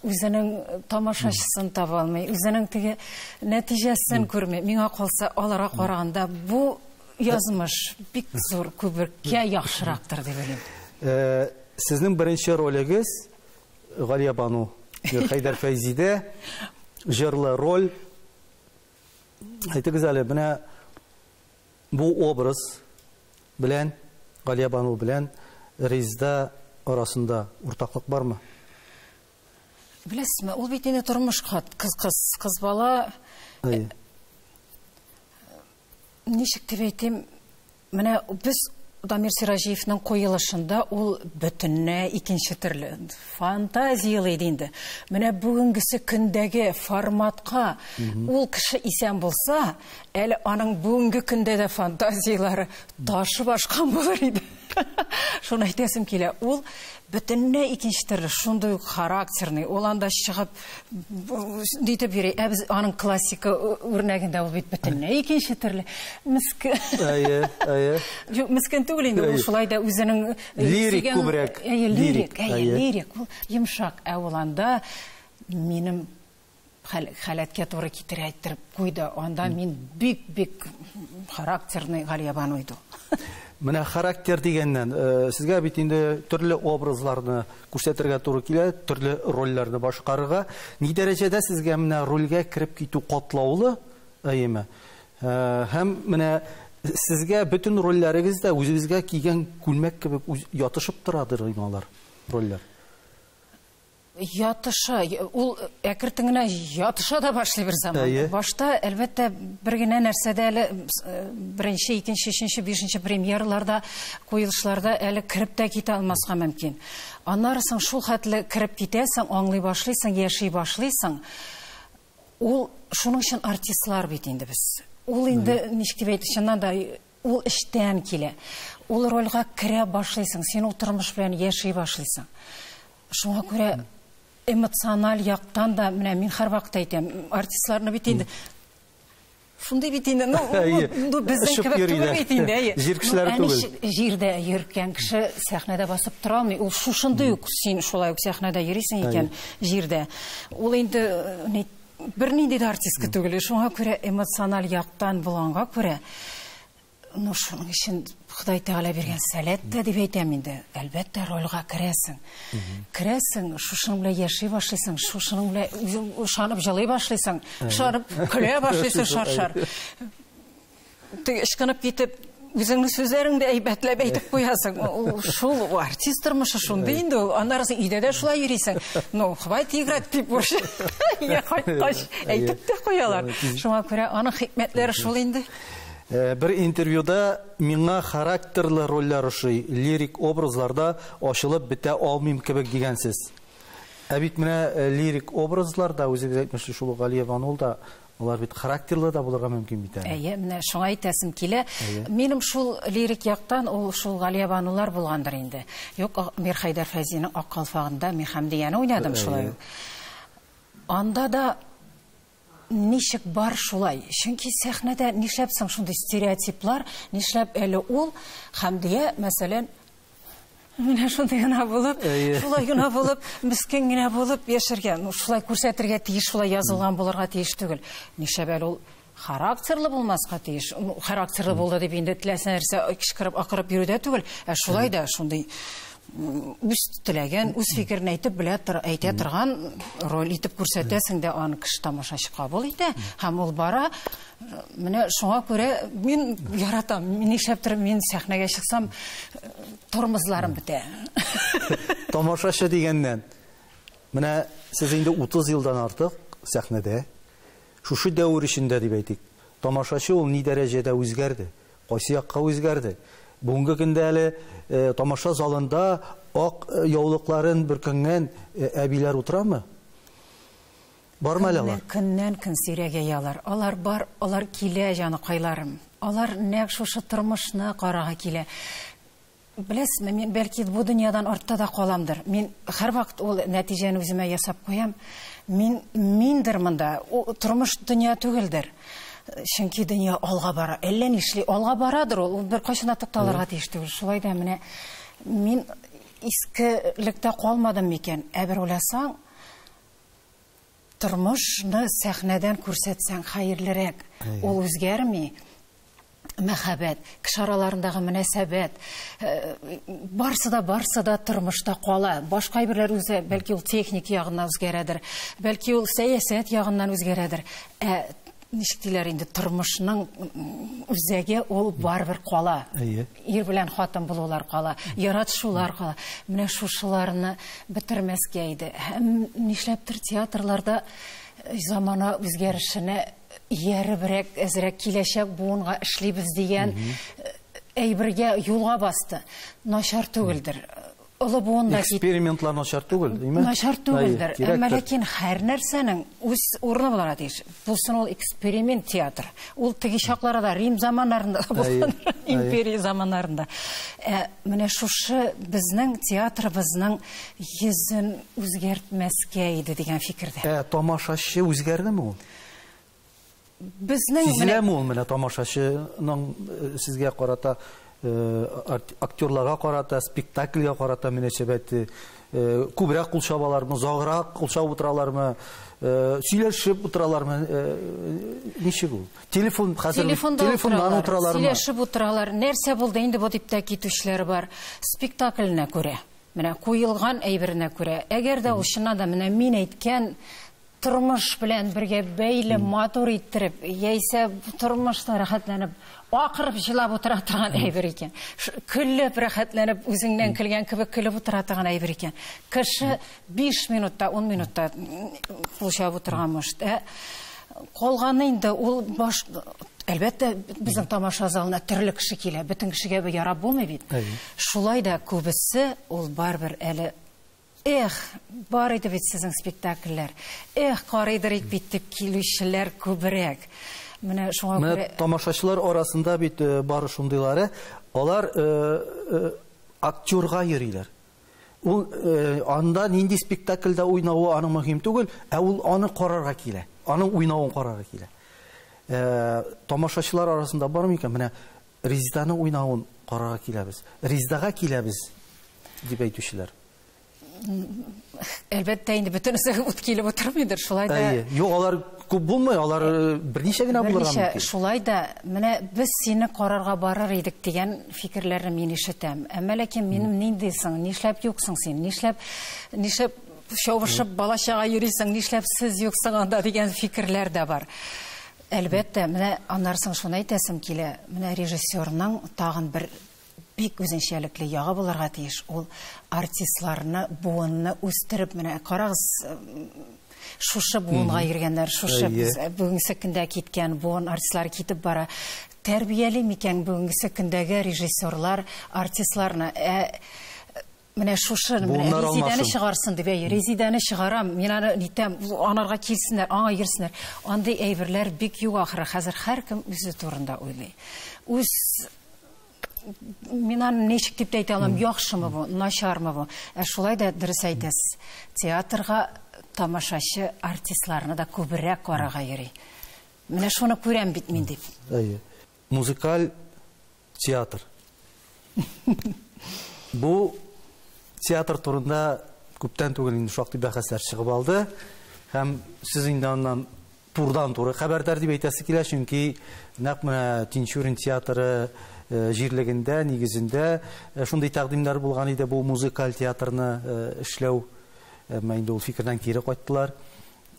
үзенең тамашачысын таба алмый, үзенең теге нәтиҗәсен күрми. Миңа калса аларга караганда бу язмыш бик зур күберкә яхшырактыр дип уйлыйм. Сезнең беренче ролегез Галия Бану Хәйдәр Фәйзидә, җырлы роль. Әйтегез әле, менә бу образ белән Галия Бану белән Резда арасында уртаклык бармы? Беләсезме, ул бит инде тормышка кыз бала. Ничек дип әйтим, менә без Дамир Сиражиевның куелышында ул бөтенләй икенче төрле фантазиялы иде инде. Менә бүгенгесе көндәге форматка ул кеше исән булса, әле аның бүгенге көндә дә фантазиялары ташы башкан булыр иде. Шуны әйтәсем килә. Ул бөтенләй икенче төрле, шундый характерный, ул анда чыгып дип йөри. Без аның классика үрнәгендә ул бит бөтенләй икенче төрле. Мискен түгел инде ул, шулай да үзенең лирик күбрәк. Лирик. Йомшак, ә ул анда минем халәткә туры китерә әйттереп куйды. Анда мин бик характерный Галия Бану иде. Менә характер дигәннән, сезгә бит инде төрле образларны күрсәтергә туры килә, төрле рольләрне башкарырга. Ни дәрәҗәдә сезгә менә рольгә кирип китү катлаулы, әйеме? Һәм менә сезгә бөтен рольләрегез дә үзегезгә кигән күлмәк кебек ятышып торадыр алар рольләр. Ятыша, ул әкертен генә ятыша да башлый бер заман. Башта әлбәттә бер генә нәрсәдә әле беренче, икенче, өченче, бишенче премьерларда, куелышларда әле кирип тә китә алмаска мөмкин. Аннары соң шул хәтле кирип китәсең, аңлый башлыйсың, яши башлыйсың. Ул шуның өчен артистлар бит инде без. Ул инде ничек дип әйтсәң да ул эштән килә. Ул рольгә керә башлыйсың, син ул тормыш белән яши башлыйсың. Шуңа күрә эмоциональ яктан да менә мин һәрвакыт әйтәм, артистларны бит инде шундый бит инде, ну безнең кебек түгел бит инде. Җир кешеләре түгел. Җирдә йөргән кеше сәхнәдә басып тора алмый. Ул шушындый ук, син шулай ук сәхнәдә йөрисең икән җирдә. Ул инде бернинди дә артистка түгел. Шуңа күрә эмоциональ яктан булганга күрә, ну шуның өчен Ходай Тәгалә биргән сәләт дип әйтәм инде. Әлбәттә рольгә керәсең. Керәсең, шушының белән яши башлыйсың, шушының белән ышанып җылый башлыйсың, ышанып көлә башлыйсың шар-шар. Ишкынып китеп үзеңнең сүзләреңдә әйбәтләп әйтеп куясың. Шул артист тормышы шундый инде. Аннарысы өйдә дә шулай йөрисең. Ну, хвайт играть дип уж. Я кайткач әйтеп тә куялар. Шуңа күрә аның хикмәтләре шул инде. Bir интервьюда миңа характерлы рольләр ошый, лирик образларда ачылып бетә алмыйм кебек дигәнсез. Ә бит менә лирик образларда үзегез әйтмешли шул Галия Ванул да алар бит характерлы да булырга мөмкин бит. Әйе, менә шуңа әйтәсем килә. Минем шул лирик яктан ул шул Галия Ванулар булгандыр инде. Юк, Мирхәйдәр Фәйзинең Ак калфагында мин Хәмдияне уйнадым шулай. Анда да ничек бар шулай. Чөнки сәхнәдә нишләпсең шундый стереотиплар, нишләп әле ул Хәмдия, мәсәлән, менә шундый гына булып, шулай гына булып, мискин генә булып яшәргә, шулай күрсәтергә тиеш, шулай язылган булырга тиеш түгел. Нишләп әле ул характерлы булмаска тиеш. Характерлы булды дип инде теләсә нәрсә кычкырып, акырып йөрүдә түгел. Шулай да шундый үз теләгән, үз фикерен әйтеп әйтә торган роль итеп күрсәтәсең дә аны кеше тамашачы кабул итә. Һәм ул бара. Менә шуңа күрә мин яратам. Нишләптер мин сәхнәгә чыксам тормозларым бетә. Тамашачы дигәннән менә сез инде 30 елдан артык сәхнәдә, шушы дәвр ичендә дип әйтик. Тамашачы ул ни дәрәҗәдә үзгәрде? Кайсы якка үзгәрде? Бүгенге көндә әле тамаша залында ак яулыкларын бөркәнгән әбиләр утырамы? Бармы әле алар? Көннән-көн сирәгә ялар. Алар бар, алар килә җаныкайларым. Алар нәкъ шушы тормышны карага килә. Беләсезме, мин бәлки бу дөньядан артта да каламдыр. Мин һәрвакыт ул нәтиҗәне үземә ясап куям. Миндер монда, тормыш дөнья түгелдер. Чөнки дөнья алга бара. Әллә нишли алга барадыр ул. Бер кайчан тукталырга тиеш түгел. Шулай да менә мин искелектә калмадым микән? Бер уйласаң, тормышны сәхнәдән күрсәтсәң хәерлерәк. Ул үзгәрми. Мәхәббәт, кеше араларындагы мөнәсәбәт, барсы да тормышта кала. Башка әйберләр үзе, бәлки ул техник ягыннан үзгәрәдер, бәлки ул сәясәт ягыннан үзгәрәдер. Ничек диләр инде, тормышның үзәге ул барбер кала. Ир белән хатын булулар кала, яратышулар кала. Менә шушыларны бетермәскә иде. Һәм нишләптер театрларда замана үзгәрешенә ярыбрәк, әзрәк киләчәк буынга эшлибез дигән әйбергә юлга басты. Начар түгелдер. Олы буында экспериментлар начар түгел, димме? Начар түгелдер. Әмма ләкин һәр нәрсәнең үз урыны булырга тиеш. Булсын ул эксперимент театр. Ул теге чакларда Рим заманнарында булган, империя заманнарында. Менә шушы безнең театрыбызның йөзен үзгәртмәскә иде дигән фикердә. Тамашачы үзгәрдеме ул? Безнең сизеләме ул менә тамашачының сезгә карата, актерларга карата, спектакльгә карата мөнәсәбәте күбрәк кулчабалармы, заграк кулчап утыралармы, сөйләшеп утыралармы, ничек ул? Телефоннан утыралармы? Сөйләшеп утыралар. Нәрсә булды инде бу дип тә китүчләр бар. Спектакльне күрә. Менә куелган әйберне күрә. Әгәр дә ул чыннан да менә мин әйткән тормыш белән бергә бәйле матур иттереп, яисә тормышта рәхәтләнеп, акырып җылап утыра торган әйбер икән. Көлеп рәхәтләнеп, үзеңнән көлгән кебек көлеп утыра торган әйбер икән. Кеше 5 минутта, 10 минутта кулчап утырган мышт. Калганы инде ул баш, әлбәттә, безнең тамаша залына төрле кеше килә, бөтен кешегә бу ярап булмый бит. Шулай да күбесе ул барбер әле бар иде бит сезнең спектакльләр. Карыйдыр бит дип килүчеләр күбрәк. Менә шуңа күрә тамашачылар арасында бит бары шундыйлары, алар актерга йөриләр. Ул анда нинди спектакльдә уйнавы аның мөһим түгел, ул аны карарга килә. Аның уйнавын карарга килә. Тамашачылар арасында бармы икән? Менә Ризданы уйнавын карарга киләбез. Риздага киләбез дип әйтүчеләр. Әлбәттә инде бөтенесе ут килеп утырмыйдыр, шулай да. Юк, алар күп булмый, алар берничә генә булырга мөмкин. Шулай да, менә без сине карарга барыр идек дигән фикерләрне мин ишетәм. Әмма ләкин минем ниндисең, нишләп юксың син, нишләп шавышып балачага йөрисең, нишләп сез юксың анда дигән фикерләр дә бар. Әлбәттә, менә аннарсын шуны әйтәсем килә. Менә режиссерның тагын бер бик үзенчәлекле ягы булырга тиеш. Ул артистларны, буынны үстереп, менә карагыз, шушы буынга йөргәннәр, шушы бүгенге көндә киткән буын артистлар китеп бара. Тәрбияли микән бүгенге көндәге режиссерлар артистларны? Менә шушы, менә Резидәне чыгарсын дип, Резидәне чыгарам, мин аны нитәм, анарга килсеннәр, аңа йөрсеннәр. Андый әйберләр бик юк ахыры. Хәзер һәркем үзе турында уйлый. Мин аны ничек дип әйтә алам, яхшымы бу, начармы бу? Шулай да дөрес әйтәсез. Театрга тамашачы артистларны да күбрәк карарга йөри. Менә шуны күрәм бит мин дип. Музыкаль театр. Бу театр турында күптән түгел инде шактый бәхәсләр чыгып алды. Һәм сез инде аннан турдан-туры хәбәрдар дип әйтәсе килә, чөнки нәкъ менә Тинчурин театры җирлегендә, нигезендә шундый тәкъдимнәр булган иде бу музыкаль театрны эшләү. Әмма инде ул фикердән кире кайттылар.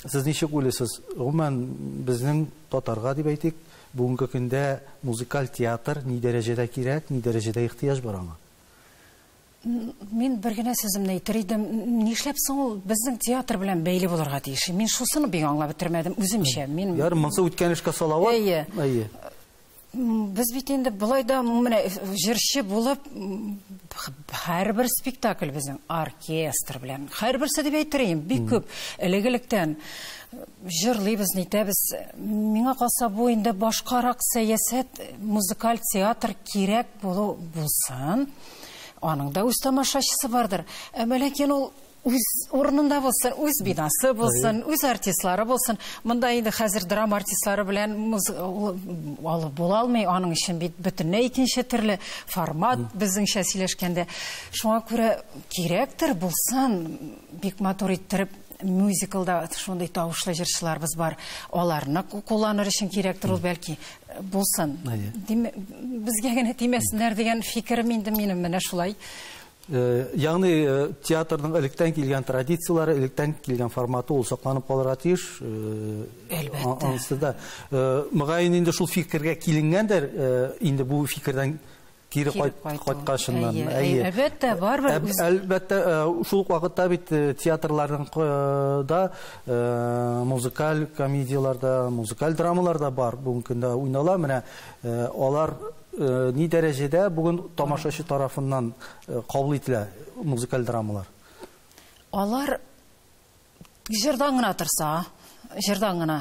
Сез ничек уйлыйсыз? Гомумән безнең татарга дип әйтик, бүгенге көндә музыкаль театр ни дәрәҗәдә кирәк, ни дәрәҗәдә ихтыяҗ бар аңа? Мин бер генә сүземне әйтер идем. Нишләп соң ул безнең театр белән бәйле булырга тиеш? Мин шусыны бик аңлап бетермәдем үземчә. Ярым монсы үткән эшкә салават. Әйе. Без бит инде булай да менә җырчы булып һәрбер спектакль безнең оркестр белән. Һәрберсе дип әйтерем, бик күп элек-электән җырлыйбыз, нитәбез. Миңа калса бу инде башкарак сәясәт, музыкаль театр кирәк булсын. Аның да үз тамашачысы бардыр. Ләкин ул үз урынында булсын, үз бинасы булсын, үз артистлары булсын. Монда инде хәзер драма артистлары белән алып була алмый, аның өчен бит бөтенләй икенче төрле формат безнеңчә сөйләшкәндә. Шуңа күрә кирәктер булсын, бик матур иттереп мюзиклда шундый тавышлы җырчыларыбыз бар. Аларны кулланыр өчен кирәктер ул бәлки. Булсын. Безгә генә тимәсеннәр дигән фикерем инде минем менә шулай. Ягъни театрның электән килгән традицияләре, электән килгән форматы ул сакланып калырга тиеш. Әлбәттә. Мөгаен инде шул фикергә килингәндер, инде бу фикердән кире кайткашыннан. Әлбәттә, барбер. Әлбәттә, шул ук вакытта бит театрларның да музыкаль комедияларда, музыкаль драмаларда бар. Бүгенге көндә уйнала, менә алар ни дәрәҗәдә бүген тамашачы тарафыннан кабул ителә музыкаль драмалар? Алар җырдан гына торса, җырдан гына.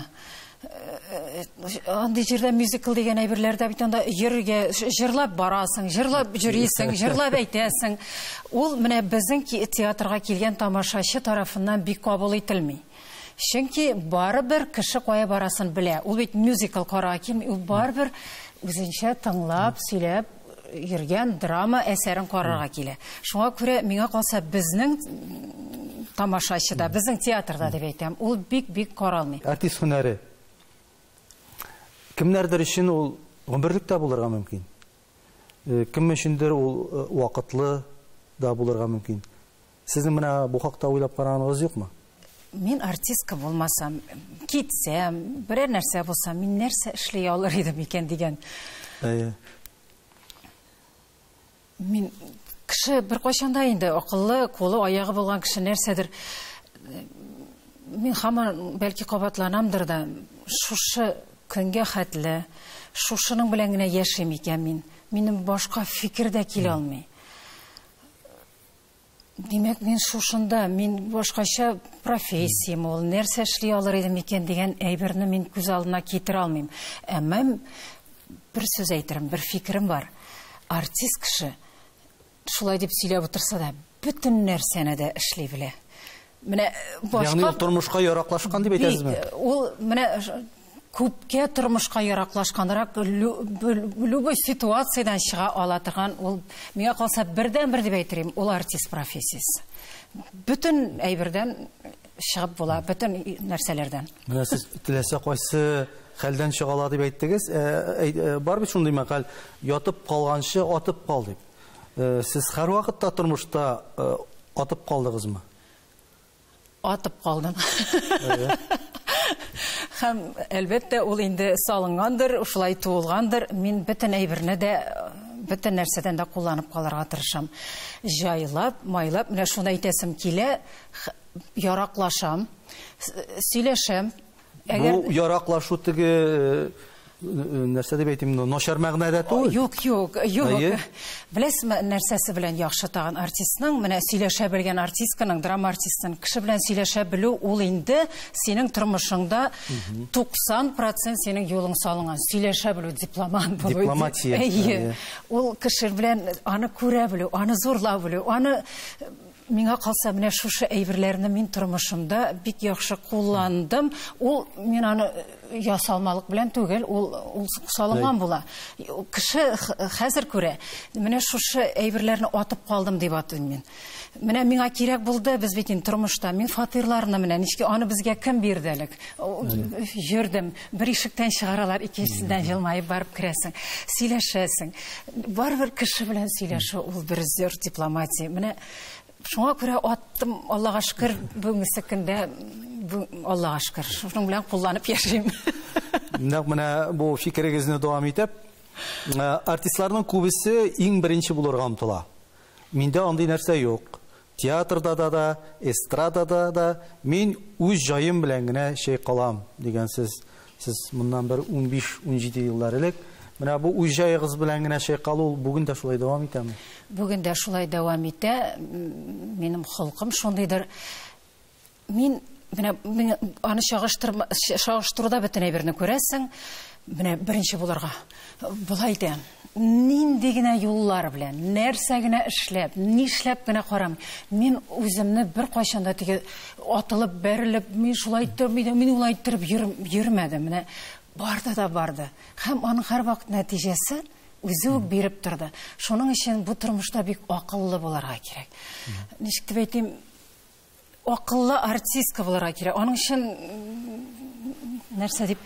Андый җирдә мюзикл дигән әйберләрдә бит анда йөрергә, җырлап барасың, җырлап җөрисең, җырлап әйтәсең. Ул менә безнең театрга килгән тамашачы тарафыннан бик кабул ителми. Чөнки барыбер кеше кая барасын белә. Ул бит мюзикл карарга килми, ул барыбер үзенчә тыңлап, сөйләп йөргән драма әсәрен карарга килә. Шуңа күрә миңа калса безнең тамашачыда, безнең театрда дип әйтәм, ул бик каралмый. Артист һөнәре кемнәрдер өчен ул гомерлектә булырга мөмкин. Кем өчендер ул вакытлы да булырга мөмкин. Сезнең менә бу хакта уйлап караганыгыз юкмы? Мин артистка булмасам, китсәм, берәр нәрсә булсам, мин нәрсә эшли алыр идем икән дигән. Мин кеше бер кайчанда инде акыллы, колы, аягы булган кеше нәрсәдер. Мин һаман бәлки кабатланамдыр да, шушы көнгә хәтле, шушының белән генә яшим икән мин. Минем башка фикер дә килә алмый. Димәк, мин шушында, мин башкача профессиям ул, нәрсә эшли алыр идем икән дигән әйберне мин күз алдына китерә алмыйм. Әмма бер сүз әйтерем, бер фикерем бар. Артист кеше шулай дип сөйләп утырса да, бөтен нәрсәне дә эшли белә. Менә башка... Ягъни тормышка яраклашкан дип әйтәсезме? Ул менә күпкә тормышка яраклашканрак, любой ситуациядан чыга ала торган, ул миңа калса бердән-бер дип әйтерем, ул артист профессиясе. Бөтен әйбердән чыгып була, бөтен нәрсәләрдән. Менә сез теләсә кайсы хәлдән чыгала дип әйттегез. Бар бит шундый мәкаль, ятып калганчы атып кал дип. Сез һәр вакытта тормышта атып калдыгызмы? Атып калдым. Һәм әлбәттә ул инде салынгандыр, шулай туылгандыр. Мин бөтен әйберне дә, бөтен нәрсәдән дә кулланып калырга тырышам. Җайлап, майлап, менә шуны әйтәсем килә, яраклашам, сөйләшәм. Бу яраклашу теге нәрсә дип әйтим, начар мәгънәдә түгел. Юк. Беләсезме, нәрсәсе белән яхшы тагын артистның, менә сөйләшә белгән артистканың, драма артистының кеше белән сөйләшә белү, ул инде синең тормышыңда 90% синең юлың салынган. Сөйләшә белү, дипломат булу. Дипломатия. Ул кеше белән аны күрә белү, аны зурлап белү, аны миңа калса, менә шушы әйберләрне мин тормышымда бик яхшы кулландым. Ул мин аны ясалмалык белән түгел, ул салынган була. Кеше хәзер күрә. Менә шушы әйберләрне атып калдым дип атыйм мин. Менә миңа кирәк булды, без бит тормышта, мин фатирларны менә ничек аны безгә кем бирде элек? Йөрдем, бер ишектән чыгаралар, икенчесеннән җылмаеп барып керәсең, сөйләшәсең. Барбер кеше белән сөйләшү, ул бер зур дипломатия. Менә шуңа күрә аттым, Аллага шөкер, бүгенге көндә Аллага шөкер, шуның белән кулланып яшим. Менә бу фикерегезне дәвам итеп, артистларның күбесе иң беренче булырга омтыла. Миндә андый нәрсә юк. Театрда да, эстрадада да мин үз җаем белән генә калам дигән сез моннан бер 15-17 еллар элек менә бу үз җаегыз белән генә калу бүген дә шулай дәвам итәме? Бүген дә шулай дәвам итә. Минем холкым шундыйдыр. Мин менә аны чагыштыруда бөтен әйберне күрәсең, менә беренче булырга. Булай дә нинди генә юллар белән, нәрсә генә эшләп, нишләп генә карам. Мин үземне бер кайчанда теге атылып, бәрелеп, мин шулай итеп, мин улай итеп йөрмәдем. Менә барды. Һәм аның һәрвакыт нәтиҗәсе үзе үк биреп торды. Шуның өчен бу тормышта бик акыллы буларга кирәк. Ничек дип әйтим, акыллы артистка буларга кирәк. Аның өчен нәрсә дип,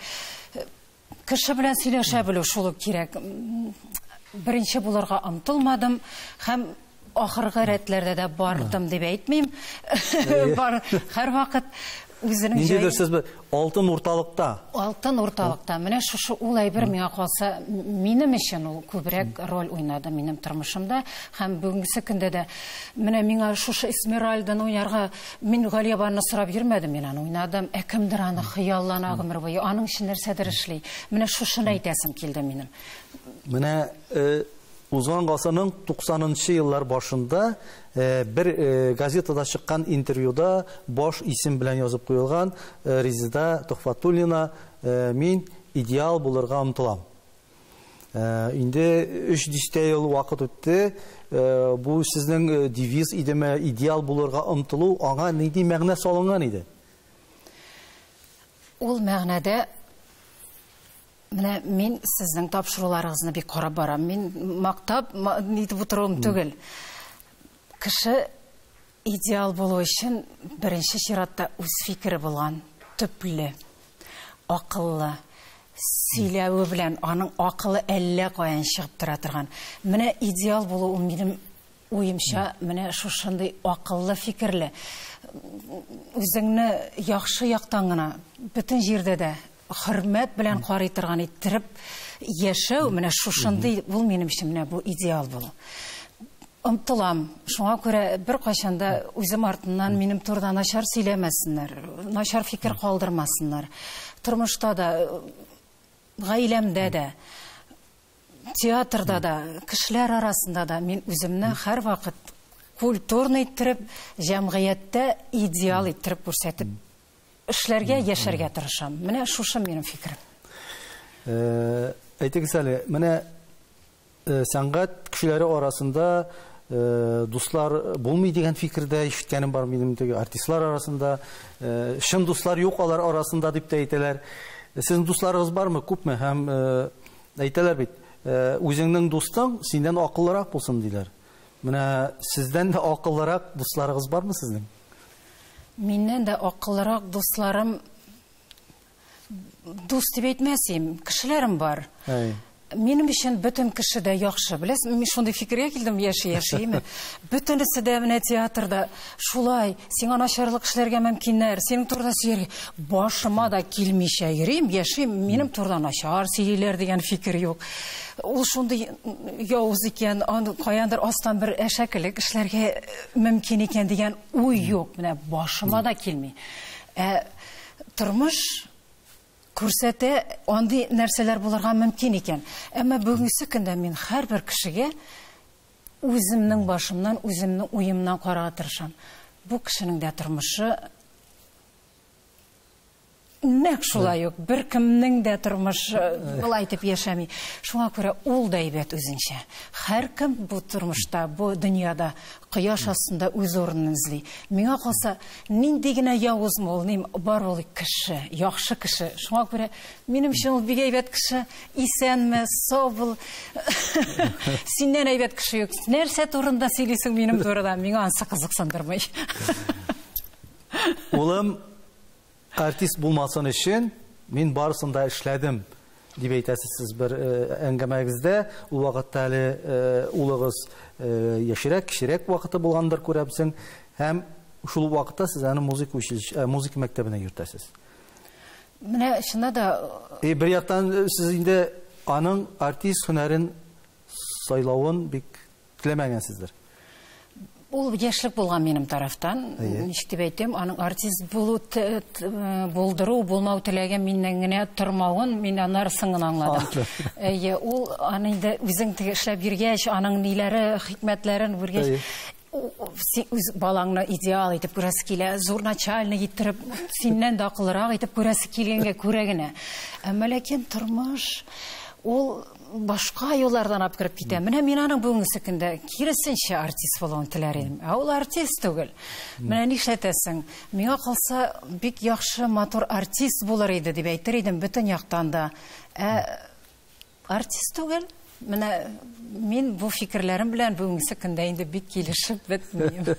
кеше белән сөйләшә белү шул кирәк. Беренче булырга омтылмадым, һәм ахыргы рәтләрдә дә бардым дип әйтмим. Һәрвакыт үзенең җае. Сез алтын урталыкта. Алтын урталыкта. Менә шушы ул әйбер миңа калса, минем өчен ул күбрәк роль уйнады минем тормышымда, һәм бүгенге көндә дә менә миңа шушы Эсмеральданы уйнарга мин Галиябаны сорап йөрмәдем, мин аны уйнадым. Кемдер аны хыяллана гомер буе, аның өчен нәрсәдер эшли. Менә шушыны әйтәсем килде минем. Менә узган гасырның 90-нчы еллар башында бер газетада чыккан интервьюда баш исем белән язып куелган Резида Тохфатуллина мин идеал булырга омтылам. Инде 3 ел вакыт үтте. Бу сезнең девиз идеме, идеал булырга омтылу, аңа нинди мәгънә салынган иде? Ул мәгънәдә менә мин сезнең тапшыруларыгызны бик карап барам. Мин мактап нитеп утыруым түгел. Кеше идеал булу өчен беренче чиратта үз фикере булган, төпле, акыллы, сөйләве белән аның акылы әллә каян чыгып тора торган. Менә идеал булу минем уемча, менә шушындый акыллы фикерле. Үзеңне яхшы яктан гына бөтен җирдә дә хөрмәт белән карый торган иттереп яшәү, менә шушындый бул минем өчен менә бу идеал булу. Омтылам. Шуңа күрә бер кайчанда үзем артыннан минем турыда начар сөйләмәсеннәр, начар фикер калдырмасыннар. Тормышта да, гаиләмдә дә, театрда да, кешеләр арасында да мин үземне һәрвакыт культурный иттереп, җәмгыятьтә идеал иттереп күрсәтеп эшләргә, яшәргә тырышам. Менә шушы минем фикерем. Әйтегез әле, менә сәнгать кешеләре арасында дуслар булмый дигән фикердә ишеткәнем бар минем теге артистлар арасында. Шын дуслар юк алар арасында дип тә әйтәләр. Сезнең дусларыгыз бармы, күпме? Һәм әйтәләр бит, үзеңнең дустың синнән акыллырак булсын диләр. Менә сездән дә акыллырак дусларыгыз бармы сезнең? Миннән дә акыллырак дусларым, дус дип әйтмәсем, кешеләрем бар. Минем өчен бөтен кеше дә яхшы. Беләсез, мин шундый фикергә килдем яши-яшиме. Бөтенесе дә менә театрда шулай, сиңа начарлык эшләргә мөмкиннәр, синең турыда сөйләргә. Башыма да килмичә йөрим, яшим, минем турыда начар сөйлиләр дигән фикер юк. Ул шундый явыз икән, аны каяндыр астан бер әшәкелек эшләргә мөмкин икән дигән уй юк. Менә башыма да килми. Тормыш күрсәтә, андый нәрсәләр булырга мөмкин икән. Әмма бүгенге көндә мин һәрбер кешегә үземнең башымнан, үземнең уемнан карарга тырышам. Бу кешенең дә тормышы нәкъ шулай ук, беркемнең дә тормышы булай итеп яшәми. Шуңа күрә ул да әйбәт үзенчә. Һәркем бу тормышта, бу дөньяда кояш астында үз урынын эзли. Миңа калса, нинди генә явыз мул, бар ул кеше, яхшы кеше. Шуңа күрә минем өчен ул бик әйбәт кеше, исәнме, сау. Синнән әйбәт кеше юк. Нәрсә турында сөйлисең минем турыда? Миңа ансы кызыксындырмый. Улым артист булмасын өчен мин барысын да эшләдем дип әйтәсез сез бер әңгәмәгездә. Ул вакытта әле улыгыз яшерәк, кичерәк вакыты булгандыр күрәбез. Һәм шул вакытта сез аны музыка мәктәбенә йөртәсез. Менә шунда да бер яктан сез инде аның артист һөнәрен сайлавын бик теләмәгәнсездер. Ул яшьлек булган минем тарафтан. Ничек дип әйтәм, аның артист булдыру, булмау теләгән миннән генә тормавын мин аннарысын гына аңладым. Ул аны инде үзең эшләп йөргәч, аның ниләре, хикмәтләрен күргәч, үз балаңны идеал итеп күрәсе килә, зур начальник иттереп, синнән дә акыллырак итеп күрәсе килгәнгә күрә генә. Әмма ләкин тормыш ул башка юллардан алып кирип китә. Менә мин аның бүгенге көндә киресенчә артист булуын теләр идем. Ул артист түгел. Менә нишләтәсең? Миңа калса, бик яхшы, матур артист булыр иде дип әйтер идем бөтен яктан да. Артист түгел. Менә мин бу фикерләрем белән бүгенге көндә инде бик килешеп бетмим.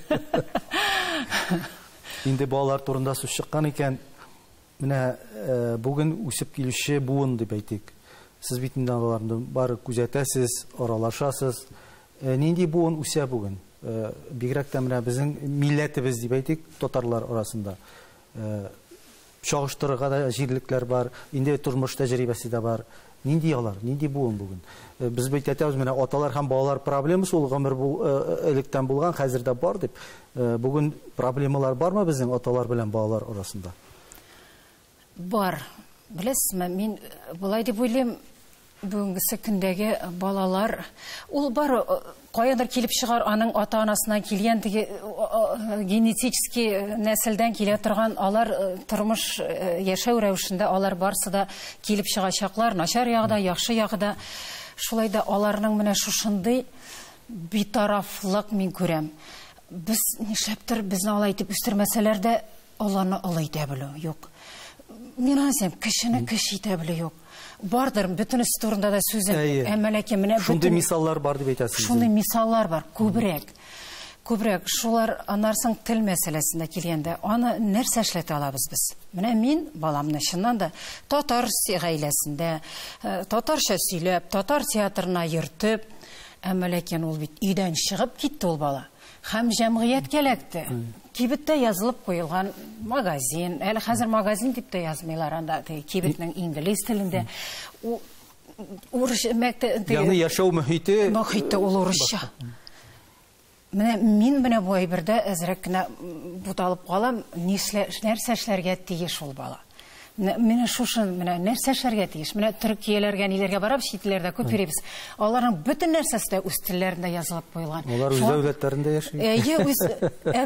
Инде балалар турында сүз чыккан икән, менә бүген үсеп килүче буын дип әйтик. Сез бит инде аларны бары күзәтәсез, аралашасыз. Нинди буын үсә бүген? Бигрәк тә менә безнең милләтебез дип әйтик, татарлар арасында. Чагыштырырга да җирлекләр бар, инде тормыш тәҗрибәсе дә бар. Нинди алар, нинди буын бүген? Без бит әйтәбез, менә аталар һәм балалар проблемасы ул гомер электән булган, хәзер дә бар дип. Бүген проблемалар бармы безнең аталар белән балалар арасында? Бар. Беләсезме, мин булай дип уйлыйм, бүгенге көндәге балалар, ул бар, каядыр килеп чыгар, аның ата-анасыннан килгән теге генетический нәселдән килә торган, алар тормыш яшәү рәвешендә алар барсы да килеп чыгачаклар, начар ягыда, яхшы ягыда. Шулай да аларның менә шушындый битарафлык мин күрәм. Без нишләптер безне алай итеп үстермәсәләр дә, аларны алай итә белү юк. Мин әйтәм, кешене кеше итә белү юк. Бардыр, бөтенесе турында да сүзем. Әмма ләкин менә шундый мисаллар бар дип әйтәсез. Шундый мисаллар бар, күбрәк. Шулар анарсың тел мәсьәләсендә килгәндә, аны нәрсә эшләтә алабыз без? Менә мин баламны чыннан да татар гаиләсендә, татарча сөйләп, татар театрына йөртеп, әмма ләкин ул бит өйдән чыгып китте ул бала. Һәм җәмгыятькә эләкте. Кибеттә язылып куелган магазин, әле хәзер магазин дип тә язмыйлар анда, кибетнең инглиз телендә. Ягъни яшәү мөхите ул урысча. Менә бу әйбердә әзрәк кенә буталып калам, нәрсә эшләргә тиеш ул бала. Менә шушы нәрсә эшләргә тиеш. Менә Төркияләргә, ниләргә барып, читләрдә күп йөрибез. Аларның бөтен нәрсәсе дә үз телләрендә язылып куелган. Алар үз дәүләтләрендә яши.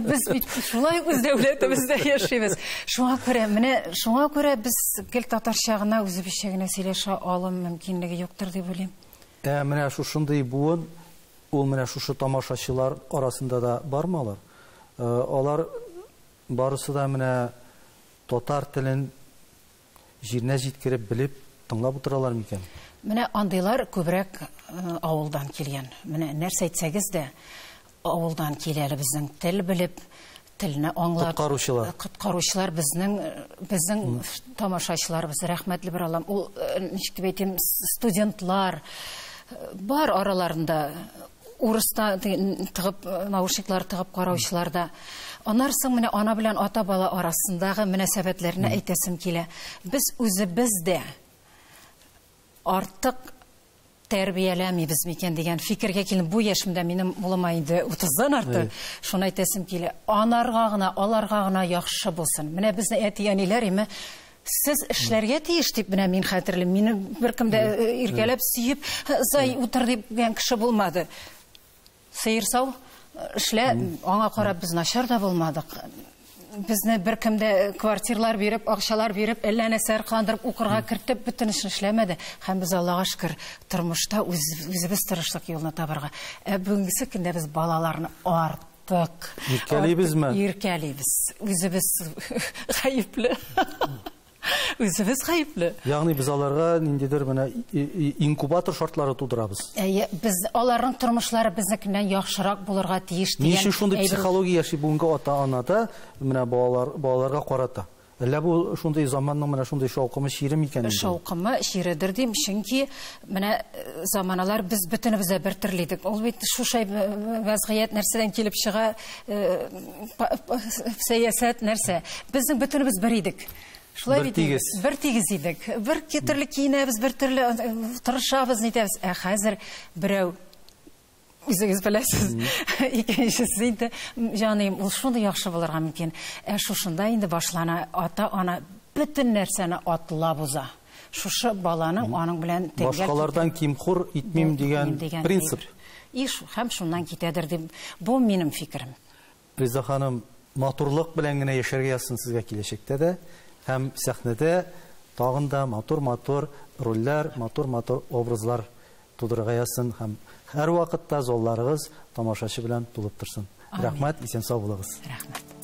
Без бит шулай үз дәүләтебездә яшибез. Шуңа күрә без гел татарча гына үзебезчә генә сөйләшә алу мөмкинлеге юктыр дип уйлыйм. Менә шушындый буын, ул менә шушы тамашачылар арасында да бармы алар? Алар барысы да менә татар телен җиренә җиткереп белеп, тыңлап утыралар микән? Менә андыйлар күбрәк авылдан килгән. Менә нәрсә әйтсәгез дә, авылдан киләле безнең тел белеп, телне аңлап Коткаручылар безнең тамашачыларыбыз рәхмәтле бер алам. Ул ничек дип әйтим, студентлар бар араларында, урыста тыгып наушниклар тыгып караучылар да. Аннан соң менә ана белән ата бала арасындагы мөнәсәбәтләрне әйтәсем килә. Без үзебез дә артык тәрбияләмибез микән дигән фикергә килдем. Бу яшемдә минем улыма инде 30-дан арты. Шуны әйтәсем килә. Анарга гына, аларга гына яхшы булсын. Менә безне әти-әниләр име сез эшләргә тиеш дип менә мин хәтерлим. Мине беркем дә иркәләп сөеп, "Зай, утыр" дигән кеше булмады. Сыерсау эшлә, аңа карап без начар да булмадык. Безне беркем дә квартиралар биреп, акчалар биреп, әллә нәрсә кандырып укырга кертеп бөтен эшне эшләмәде. Һәм без Аллага шөкер, тормышта үзебез тырышлык юлны табарга. Бүгенге көндә без балаларны артык иркәлибез. Үзебез гаепле. Үзебез гаепле. Ягъни без аларга ниндидер менә инкубатор шартлары тудырабыз. Без аларның тормышлары безнекеннән яхшырак булырга тиеш дигән. Ничек шундый психология яши бүгенге ата-анада менә балаларга карата? Әллә бу шундый заманның менә шундый шаукымы шире микән? Шаукымы ширедер дим, чөнки менә заманалар без бөтенебез дә бер төрле идек. Ул бит шушай вазгыять нәрсәдән килеп чыга, сәясәт нәрсә. Безнең бөтенебез бер идек. Шулай бит, бер тигез идек. Бер төрле киенәбез, бер төрле тырышабыз, нитәбез. Хәзер берәү үзегез беләсез. Икенчесе инде, җаным, ул шундый яхшы булырга мөмкин. Шушында инде башлана ата-ана бөтен нәрсәне атлап уза. Шушы баланың аның белән тәңгәл башкалардан кимхур итмим дигән принцип. Һәм шуннан китәдер дип, бу минем фикерем. Реза ханым, матурлык белән генә яшәргә язсын сезгә киләчәктә дә. Һәм сәхнәдә тагын да матур рольләр, матур образлар тудырырга язсын һәм һәр вакытта залларыгыз тамашачы белән тулып торсын. Рәхмәт, исән сау булыгыз. Рәхмәт.